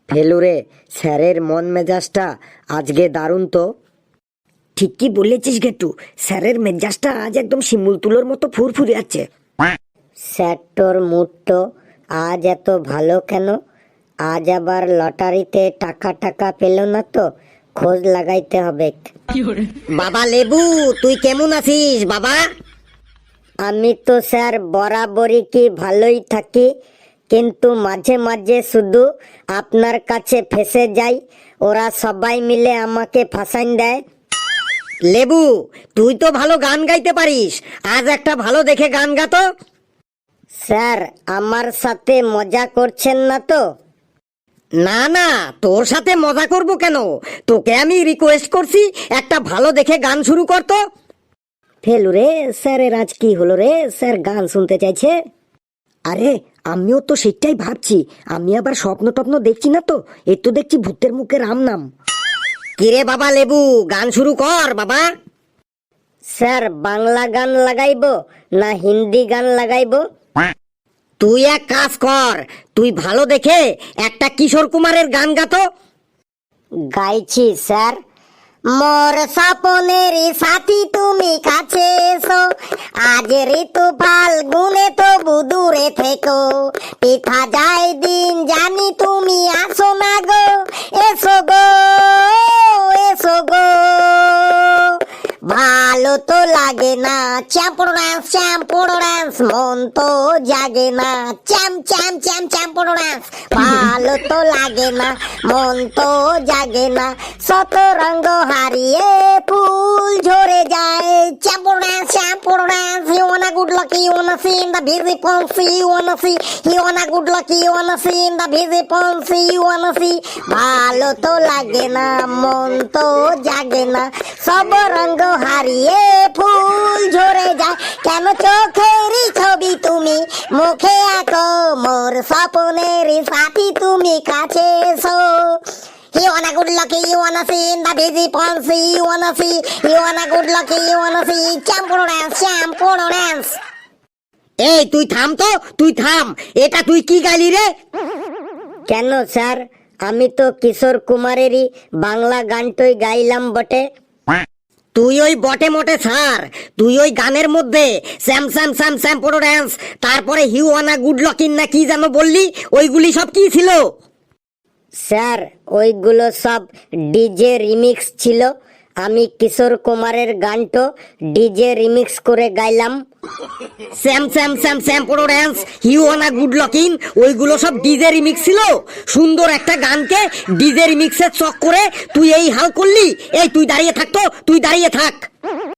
ফেলুরে, স্যারের মন মেজাজটা আজকে দারুণ তো। ঠিকই বলেছিস গেটু, স্যারের মেজাজটা আজ একদম শিমুল তুলোর মতো ফুরফুরে আছে। স্যার তোর মুডটো আজ এত ভালো কেন? আজ আবার লটারিতে টাকা টাকা পেল না তো? খোঁজ লাগাইতে হবে। বাবা লেবু, তুই কেমন আছিস বাবা? আমি তো স্যার বরাবরই কি ভালোই থাকি, কিন্তু মাঝে মাঝে শুধু আপনার কাছে ফেসে যাই। ওরা সবাই মিলে আমাকে ফাঁসাইন দেয়। লেবু, তুই তো ভালো গান গাইতে পারিস, আজ একটা ভালো দেখে গান গাতো। স্যার, আমার সাথে মজা করছেন না তো? না না, তোর সাথে মজা করব কেন? তোকে আমি রিকোয়েস্ট করছি একটা ভালো দেখে গান শুরু করতো। ফেলু রে, স্যারের আজ কি হলো রে? স্যার গান শুনতে চাইছে। আরে আমিও তো সেটাই ভাবছি, আমি আবার স্বপ্ন টপ্ন দেখছি না তো? এই তো দেখছি ভূতের মুখে রাম নাম। কিরে বাবা লেবু, গান শুরু কর বাবা। স্যার, বাংলা গান লাগাইবো না হিন্দি গান লাগাইবো? তুই এক কাজ কর, তুই ভালো দেখে একটা কিশোর কুমারের গান গাতো। গাইছি স্যার। মোর স্বপনের সাথী তুমি কাছে এসো, আজ ঋতু ফাল্গুনে তবু দূরে থেকো, পিঠা যায় দিন জানি তুমি আসো না গো, এসো গো এসো গো। ভালো তো লাগে না চ্যাম্পড়ো ড্যান্স, মন তো জাগে না চ্যাম্পড়ো ড্যান্স। ভালো তো লাগে না, মন তো জাগে না, শতরঙ্গ হারিয়ে ফুল ঝরে যায়। চ্যাম্পড়ো dance, you wanna good lucky, you wanna see in the busy poncy, you wanna see, you wanna good lucky, you wanna see in the busy poncy, you wanna see। ভালো তো লাগে না, মন তো জাগে না, সব রঙ্গ হারিয়ে ফুল ঝরে যায়। কেন চোখেরই ছবি তুমি মুখে আঁকো, মোর স্বপ্নের সাথী তুমি কাছে এসো। You wanna good lucky, you wanna see in the busy poncy, you wanna see, you wanna good lucky, you wanna see, চ্যাম্পড়ো ড্যান্স। এই তুই থাম তো, তুই থাম, এটা তুই কি গাইলি রে? কেন স্যার, আমি তো কিশোর কুমারেরই বাংলা গানটাই গাইলাম বটে। তুই ওই বটে মোটে স্যার, তুই ওই গানের মধ্যে স্যাম পোড়ো ড্যান্স, তারপরে হিউ ওয়ানা গুড লকিং না কি যেন বললি, ওইগুলি সব কি ছিল? স্যার, ওইগুলো সব ডিজে রিমিক্স ছিল। আমি কিশোর কুমারের গানটো ডিজে রিমিক্স করে গাইলাম। স্যাম পোড়ো ড্যান্স, হিউ ওয়ানা গুড লকিং, ওইগুলো সব ডিজে রিমিক্স ছিল। সুন্দর একটা গানকে ডিজে রিমিক্সের চক্করে তুই এই হাল করলি। এই তুই দাঁড়িয়ে থাক তো, তুই দাঁড়িয়ে থাক।